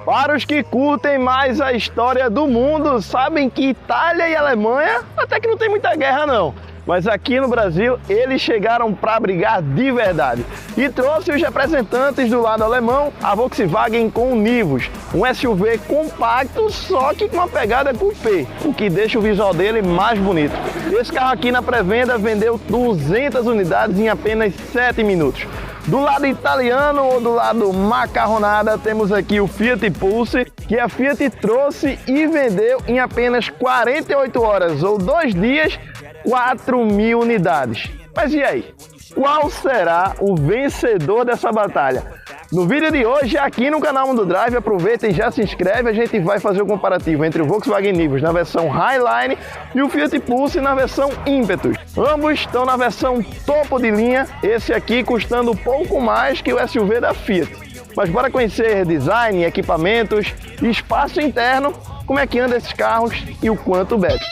Para os que curtem mais a história do mundo, sabem que Itália e Alemanha até que não tem muita guerra não. Mas aqui no Brasil eles chegaram para brigar de verdade e trouxe os representantes do lado alemão, a Volkswagen com o Nivus, um SUV compacto só que com uma pegada coupé, o que deixa o visual dele mais bonito. Esse carro aqui na pré-venda vendeu 200 unidades em apenas 7 minutos. Do lado italiano ou do lado macarronada, temos aqui o Fiat Pulse, que a Fiat trouxe e vendeu em apenas 48 horas ou 2 dias, 4.000 unidades. Mas e aí? Qual será o vencedor dessa batalha? No vídeo de hoje, aqui no canal Mundo Drive, aproveita e já se inscreve, a gente vai fazer o comparativo entre o Volkswagen Nivus na versão Highline e o Fiat Pulse na versão Impetus. Ambos estão na versão topo de linha, esse aqui custando um pouco mais que o SUV da Fiat. Mas bora conhecer design, equipamentos, espaço interno, como é que anda esses carros e o quanto bebe.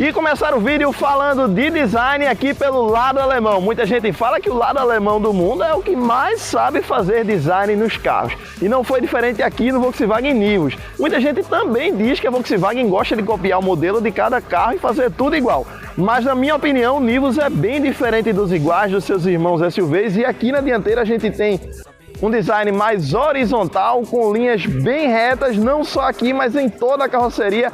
E começar o vídeo falando de design aqui pelo lado alemão. Muita gente fala que o lado alemão do mundo é o que mais sabe fazer design nos carros. E não foi diferente aqui no Volkswagen Nivus. Muita gente também diz que a Volkswagen gosta de copiar o modelo de cada carro e fazer tudo igual. Mas na minha opinião, o Nivus é bem diferente dos iguais dos seus irmãos SUVs. E aqui na dianteira a gente tem um design mais horizontal, com linhas bem retas, não só aqui, mas em toda a carroceria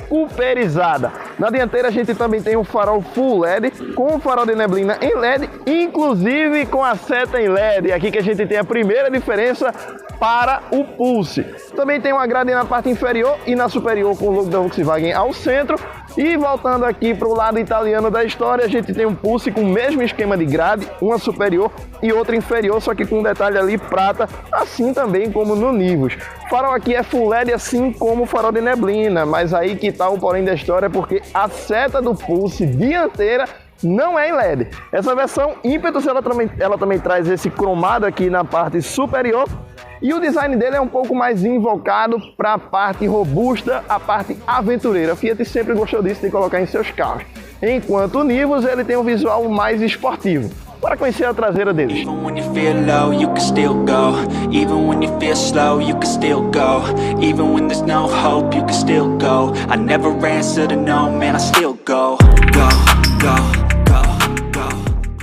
cooperizada. Na dianteira a gente também tem um farol Full LED, com o farol de neblina em LED, inclusive com a seta em LED. Aqui que a gente tem a primeira diferença para o Pulse. Também tem uma grade na parte inferior e na superior com o logo da Volkswagen ao centro. E voltando aqui para o lado italiano da história, a gente tem um Pulse com o mesmo esquema de grade, uma superior e outra inferior, só que com um detalhe ali prata, assim também como no Nivus. O farol aqui é Full LED, assim como o farol de neblina, mas aí que tá o porém da história, porque a seta do Pulse dianteira não é em LED. Essa versão Impetus ela também traz esse cromado aqui na parte superior. E o design dele é um pouco mais invocado para a parte robusta, a parte aventureira. A Fiat sempre gostou disso, de colocar em seus carros. Enquanto o Nivus ele tem um visual mais esportivo. Bora conhecer a traseira deles. Even when you feel low, you can still go. Even when you feel slow, you can still go. Even when there's no hope, you can still go. I never answer to no, man, I still go. Go, go.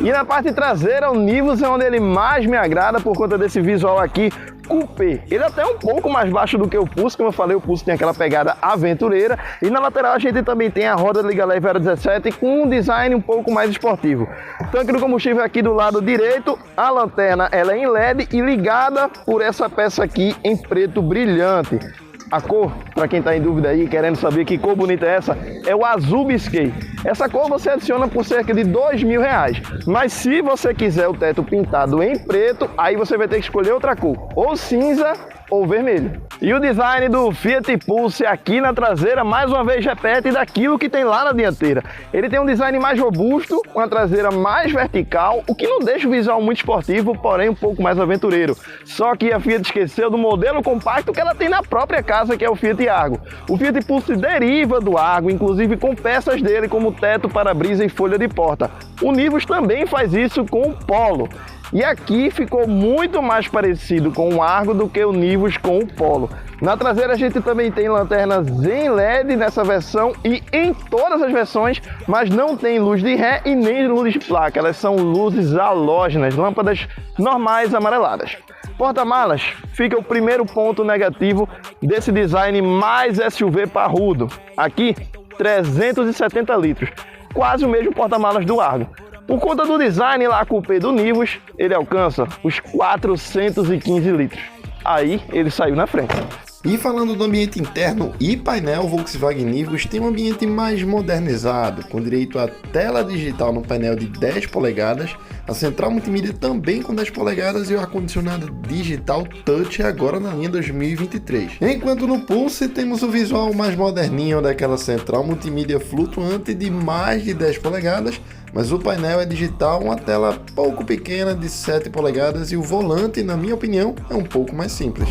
E na parte traseira, o Nivus é onde ele mais me agrada por conta desse visual aqui coupé. Ele é até um pouco mais baixo do que o Pulse, como eu falei, o Pulse tem aquela pegada aventureira. E na lateral a gente também tem a roda de liga leve Aro 17 com um design um pouco mais esportivo. Tanque do combustível aqui do lado direito, a lanterna ela é em LED e ligada por essa peça aqui em preto brilhante. A cor, para quem está em dúvida aí, querendo saber que cor bonita é essa, é o azul bisquei. Essa cor você adiciona por cerca de R$2.000. Mas se você quiser o teto pintado em preto, aí você vai ter que escolher outra cor, ou cinza ou vermelho. E o design do Fiat Pulse aqui na traseira, mais uma vez repete daquilo que tem lá na dianteira. Ele tem um design mais robusto, uma traseira mais vertical, o que não deixa o visual muito esportivo, porém um pouco mais aventureiro. Só que a Fiat esqueceu do modelo compacto que ela tem na própria casa, que é o Fiat Argo. O Fiat Pulse deriva do Argo, inclusive com peças dele como teto, para-brisa e folha de porta. O Nivus também faz isso com o Polo. E aqui ficou muito mais parecido com o Argo do que o Nivus com o Polo. Na traseira a gente também tem lanternas em LED nessa versão e em todas as versões, mas não tem luz de ré e nem luz de placa. Elas são luzes halógenas, lâmpadas normais amareladas. Porta-malas fica o primeiro ponto negativo desse design mais SUV parrudo. Aqui, 370 litros, quase o mesmo porta-malas do Argo. Por conta do design lá coupé do Nivus, ele alcança os 415 litros. Aí ele saiu na frente. E falando do ambiente interno e painel, o Volkswagen Nivus tem um ambiente mais modernizado, com direito a tela digital no painel de 10 polegadas, a central multimídia também com 10 polegadas e o ar-condicionado digital touch agora na linha 2023. Enquanto no Pulse temos o visual mais moderninho daquela central multimídia flutuante de mais de 10 polegadas, mas o painel é digital, uma tela pouco pequena de 7 polegadas e o volante, na minha opinião, é um pouco mais simples.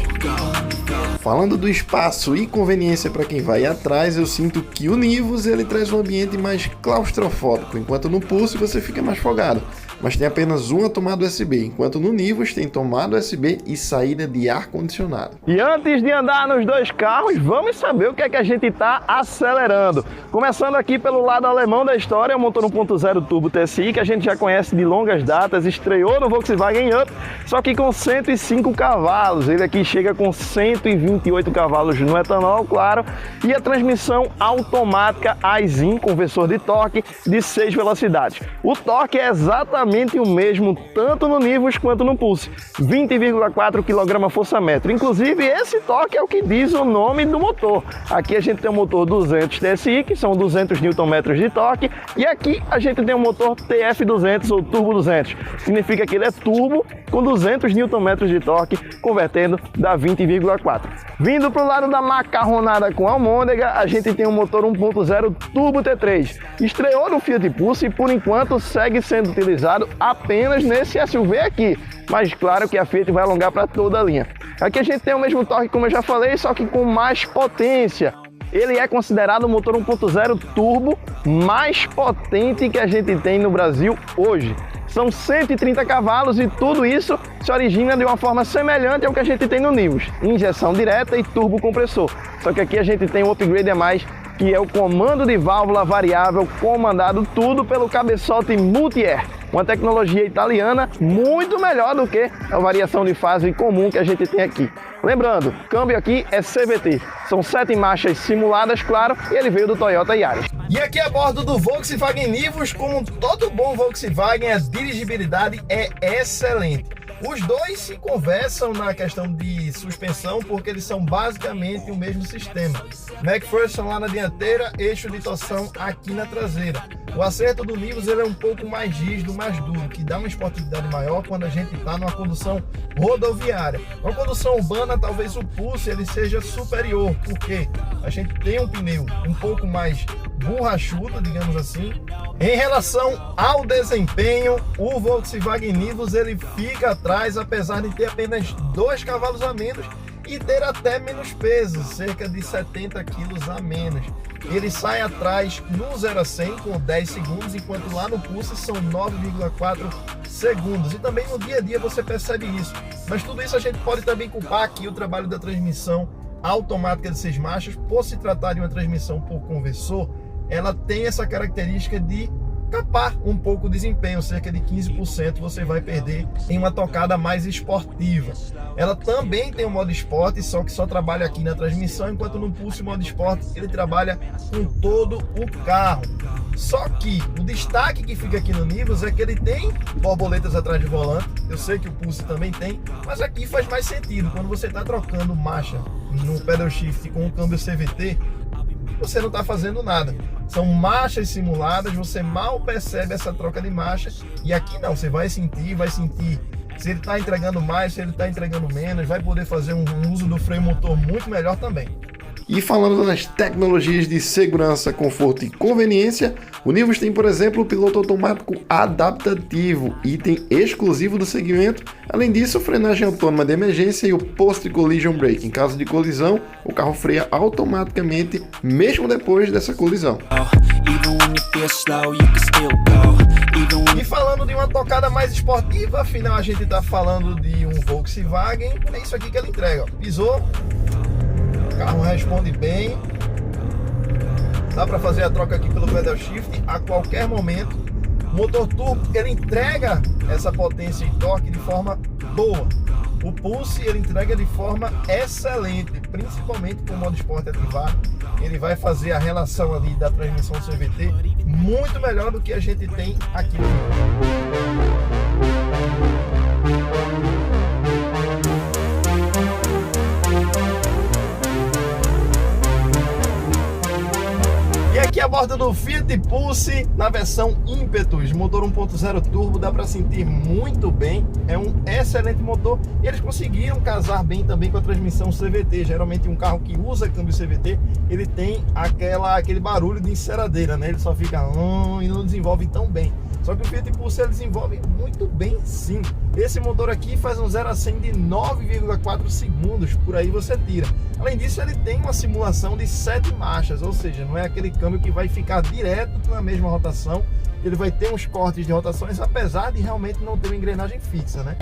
Falando do espaço e conveniência para quem vai atrás, eu sinto que o Nivus ele traz um ambiente mais claustrofóbico, enquanto no Pulse você fica mais folgado. Mas tem apenas uma tomada USB, enquanto no Nivus tem tomada USB e saída de ar-condicionado. E antes de andar nos dois carros, vamos saber o que é que a gente está acelerando. Começando aqui pelo lado alemão da história, o motor 1.0 Turbo TSI, que a gente já conhece de longas datas, estreou no Volkswagen Up, só que com 105 cavalos. Ele aqui chega com 128 cavalos no etanol, claro, e a transmissão automática Aisin, conversor de torque de 6 velocidades. O torque é exatamente o mesmo tanto no Nivus quanto no Pulse, 20,4 kgfm. Inclusive esse torque é o que diz o nome do motor. Aqui a gente tem um motor 200 TSI, que são 200 Nm de torque, e aqui a gente tem um motor TF200 ou Turbo 200. Significa que ele é turbo com 200 Nm de torque, convertendo da 20,4. Vindo para o lado da macarronada com almôndega, a gente tem um motor 1.0 Turbo T3. Estreou no Fiat Pulse e por enquanto segue sendo utilizado apenas nesse SUV aqui, mas claro que a Fiat vai alongar para toda a linha. Aqui a gente tem o mesmo torque, como eu já falei, só que com mais potência. Ele é considerado o motor 1.0 turbo mais potente que a gente tem no Brasil hoje. São 130 cavalos e tudo isso se origina de uma forma semelhante ao que a gente tem no Nivus, injeção direta e turbo compressor. Só que aqui a gente tem um upgrade a mais, que é o comando de válvula variável, comandado tudo pelo cabeçote Multi-Air, uma tecnologia italiana muito melhor do que a variação de fase comum que a gente tem aqui. Lembrando, o câmbio aqui é CVT, são 7 marchas simuladas, claro, e ele veio do Toyota Yaris. E aqui a bordo do Volkswagen Nivus, como todo bom Volkswagen, a dirigibilidade é excelente. Os dois se conversam na questão de suspensão porque eles são basicamente o mesmo sistema. McPherson lá na dianteira, eixo de torção aqui na traseira. O acerto do Nivus ele é um pouco mais rígido, mais duro, que dá uma esportividade maior quando a gente está numa condução rodoviária. Uma condução urbana, talvez o Pulse ele seja superior, porque a gente tem um pneu um pouco mais borrachudo, digamos assim. Em relação ao desempenho, o Volkswagen Nivus ele fica atrás, apesar de ter apenas 2 cavalos a menos e ter até menos peso, cerca de 70 quilos a menos. Ele sai atrás no 0 a 100 com 10 segundos, enquanto lá no Pulse são 9,4 segundos. E também no dia a dia você percebe isso. Mas tudo isso a gente pode também culpar aqui o trabalho da transmissão automática de 6 marchas. Por se tratar de uma transmissão por conversor, ela tem essa característica de capar um pouco o desempenho, cerca de 15% você vai perder em uma tocada mais esportiva. Ela também tem o modo esporte, só que só trabalha aqui na transmissão, enquanto no Pulse modo esporte ele trabalha com todo o carro. Só que o destaque que fica aqui no Nivus é que ele tem borboletas atrás de volante, eu sei que o Pulse também tem, mas aqui faz mais sentido. Quando você está trocando marcha no pedal shift com o câmbio CVT, você não está fazendo nada. São marchas simuladas, você mal percebe essa troca de marcha. E aqui não, você vai sentir se ele está entregando mais, se ele está entregando menos, vai poder fazer um uso do freio motor muito melhor também. E falando das tecnologias de segurança, conforto e conveniência, o Nivus tem, por exemplo, o piloto automático adaptativo, item exclusivo do segmento. Além disso, frenagem autônoma de emergência e o Post-Collision Brake. Em caso de colisão, o carro freia automaticamente, mesmo depois dessa colisão. E falando de uma tocada mais esportiva, afinal a gente está falando de um Volkswagen, é isso aqui que ele entrega. Pisou, o carro responde bem, dá para fazer a troca aqui pelo pedal shift a qualquer momento. O motor turbo ele entrega essa potência e torque de forma boa. O Pulse ele entrega de forma excelente, principalmente com o modo esporte ativado. Ele vai fazer a relação ali da transmissão CVT muito melhor do que a gente tem aqui no aqui a bordo do Fiat Pulse na versão Impetus, motor 1.0 turbo, dá para sentir muito bem, é um excelente motor e eles conseguiram casar bem também com a transmissão CVT. Geralmente um carro que usa câmbio CVT, ele tem aquele barulho de enceradeira, né? Ele só fica e não desenvolve tão bem. Só Só que o Fiat Pulse ele desenvolve muito bem sim. Esse motor aqui faz um 0 a 100 de 9,4 segundos, por aí você tira. Além disso, ele tem uma simulação de 7 marchas, ou seja, não é aquele câmbio que vai ficar direto na mesma rotação. Ele vai ter uns cortes de rotações, apesar de realmente não ter uma engrenagem fixa, né?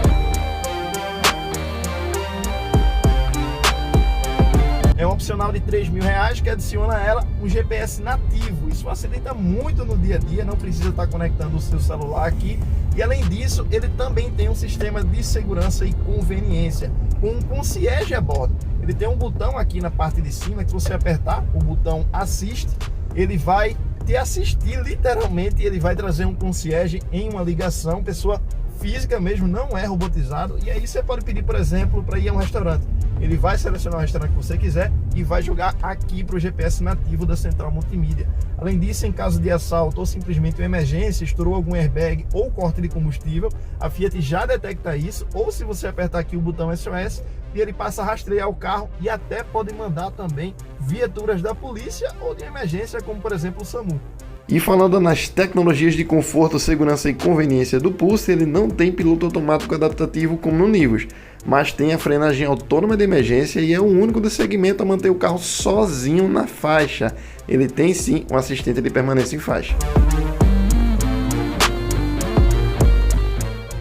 É um opcional de R$3.000 que adiciona a ela um GPS nativo. Isso facilita muito no dia a dia, não precisa estar conectando o seu celular aqui. E além disso, ele também tem um sistema de segurança e conveniência, com um concierge a bordo. Ele tem um botão aqui na parte de cima que, se você apertar o botão assiste, ele vai te assistir literalmente, ele vai trazer um concierge em uma ligação, pessoa física mesmo, não é robotizado. E aí você pode pedir, por exemplo, para ir a um restaurante. Ele vai selecionar o restaurante que você quiser e vai jogar aqui para o GPS nativo da central multimídia. Além disso, em caso de assalto ou simplesmente uma emergência, estourou algum airbag ou corte de combustível, a Fiat já detecta isso, ou se você apertar aqui o botão SOS, e ele passa a rastrear o carro e até pode mandar também viaturas da polícia ou de emergência, como por exemplo o SAMU. E falando nas tecnologias de conforto, segurança e conveniência do Pulse, ele não tem piloto automático adaptativo como no Nivus, mas tem a frenagem autônoma de emergência e é o único do segmento a manter o carro sozinho na faixa. Ele tem sim um assistente de permanência em faixa.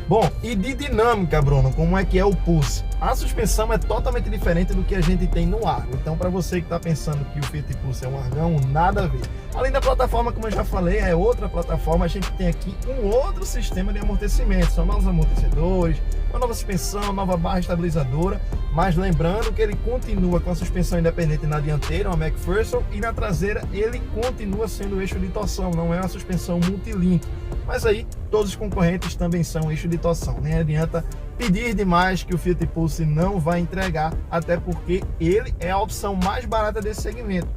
Bom, e de dinâmica, Bruno, como é que é o Pulse? A suspensão é totalmente diferente do que a gente tem no Argo. Então, para você que está pensando que o Fiat Pulse é um Argão, nada a ver. Além da plataforma, como eu já falei, é outra plataforma, a gente tem aqui um outro sistema de amortecimento. São novos amortecedores, uma nova suspensão, nova barra estabilizadora. Mas lembrando que ele continua com a suspensão independente na dianteira, uma McPherson, e na traseira ele continua sendo eixo de torção, não é uma suspensão multilink. Mas aí, todos os concorrentes também são eixo de torção. Nem adianta pedir demais que o Fiat Pulse não vai entregar, até porque ele é a opção mais barata desse segmento.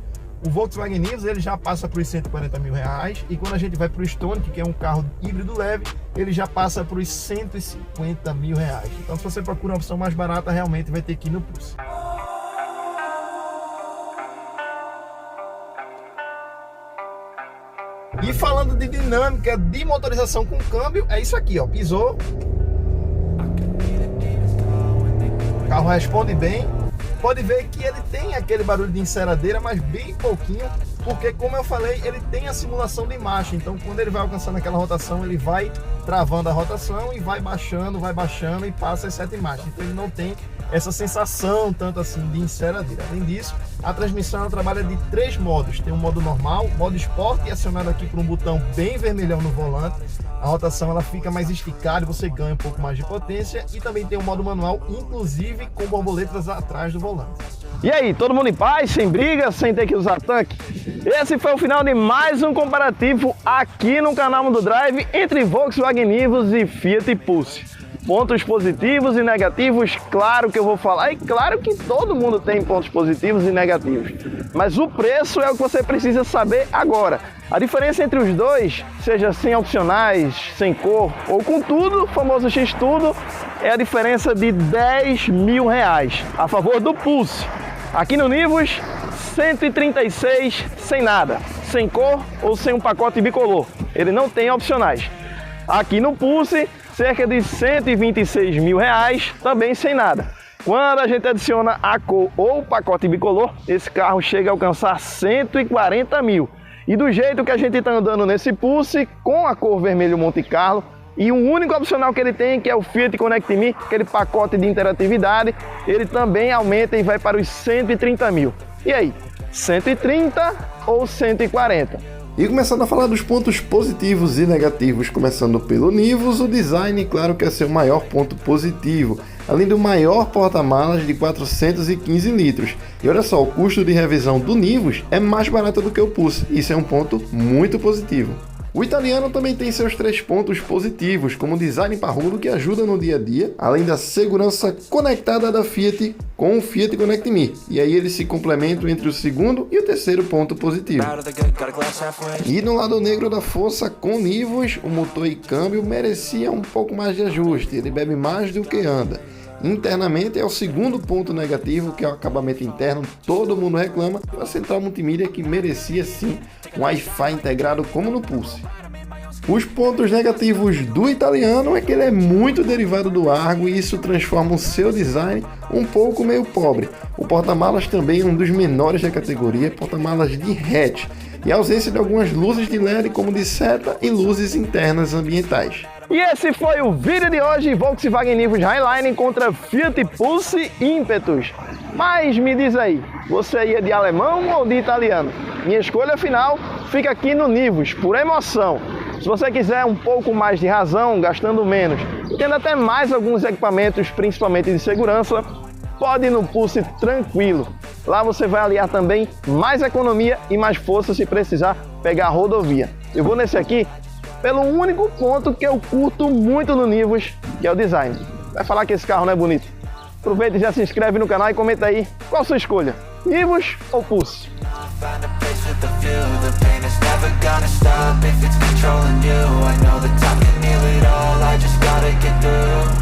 O Volkswagen Nivus ele já passa para os R$140.000 e quando a gente vai para o Stonic, que é um carro híbrido leve, ele já passa para os R$150.000. Então, se você procura uma opção mais barata, realmente vai ter que ir no Pulse. E falando de dinâmica de motorização com câmbio, é isso aqui, ó, pisou. O carro responde bem. Pode ver que ele tem aquele barulho de enceradeira, mas bem pouquinho, porque, como eu falei, ele tem a simulação de marcha. Então, quando ele vai alcançando aquela rotação, ele vai travando a rotação e vai baixando e passa as 7 marchas. Então, ele não tem essa sensação tanto assim de enceradeira. Além disso, a transmissão trabalha de 3 modos. Tem um modo normal, modo Sport, e acionado aqui por um botão bem vermelhão no volante. A rotação ela fica mais esticada e você ganha um pouco mais de potência. E também tem um modo manual, inclusive com borboletas atrás do volante. E aí, todo mundo em paz, sem briga, sem ter que usar tanque? Esse foi o final de mais um comparativo aqui no canal Mundo Drive entre Volkswagen Nivus e Fiat Pulse. Pontos positivos e negativos, claro que eu vou falar, e claro que todo mundo tem pontos positivos e negativos. Mas o preço é o que você precisa saber agora. A diferença entre os dois, seja sem opcionais, sem cor ou com tudo, o famoso X-Tudo, é a diferença de R$10.000 a favor do Pulse. Aqui no Nivus, 136 sem nada, sem cor ou sem um pacote bicolor. Ele não tem opcionais. Aqui no Pulse, cerca de R$126.000, também sem nada. Quando a gente adiciona a cor ou o pacote bicolor, esse carro chega a alcançar R$140.000. E do jeito que a gente está andando nesse Pulse, com a cor vermelho Monte Carlo, e o único opcional que ele tem, que é o Fiat Connect Me, aquele pacote de interatividade, ele também aumenta e vai para os R$130.000. E aí, 130 ou 140? E começando a falar dos pontos positivos e negativos, começando pelo Nivus, o design, claro que é seu maior ponto positivo, além do maior porta-malas de 415 litros. E olha só, o custo de revisão do Nivus é mais barato do que o Pulse, isso é um ponto muito positivo. O italiano também tem seus 3 pontos positivos, como o design parrudo que ajuda no dia a dia, além da segurança conectada da Fiat com o Fiat Connect Me. E aí eles se complementam entre o segundo e o terceiro ponto positivo. E no lado negro da força, com o Nivus, o motor e câmbio merecia um pouco mais de ajuste, ele bebe mais do que anda. Internamente é o segundo ponto negativo, que é o acabamento interno, todo mundo reclama, a central multimídia que merecia sim um Wi-Fi integrado como no Pulse. Os pontos negativos do italiano é que ele é muito derivado do Argo e isso transforma o seu design um pouco meio pobre. O porta-malas também é um dos menores da categoria, porta-malas de hatch, e a ausência de algumas luzes de LED como de seta e luzes internas ambientais. E esse foi o vídeo de hoje, Volkswagen Nivus Highline contra Fiat Pulse Impetus. Mas me diz aí, você ia de alemão ou de italiano? Minha escolha final fica aqui no Nivus, por emoção. Se você quiser um pouco mais de razão, gastando menos, e tendo até mais alguns equipamentos, principalmente de segurança, pode ir no Pulse tranquilo. Lá você vai aliar também mais economia e mais força se precisar pegar a rodovia. Eu vou nesse aqui pelo único ponto que eu curto muito no Nivus, que é o design. Vai falar que esse carro não é bonito? Aproveita e já se inscreve no canal e comenta aí qual a sua escolha, Nivus ou Pulse? Find a place with a view. The pain is never gonna stop if it's controlling you. I know that time can heal it all. I just gotta get through.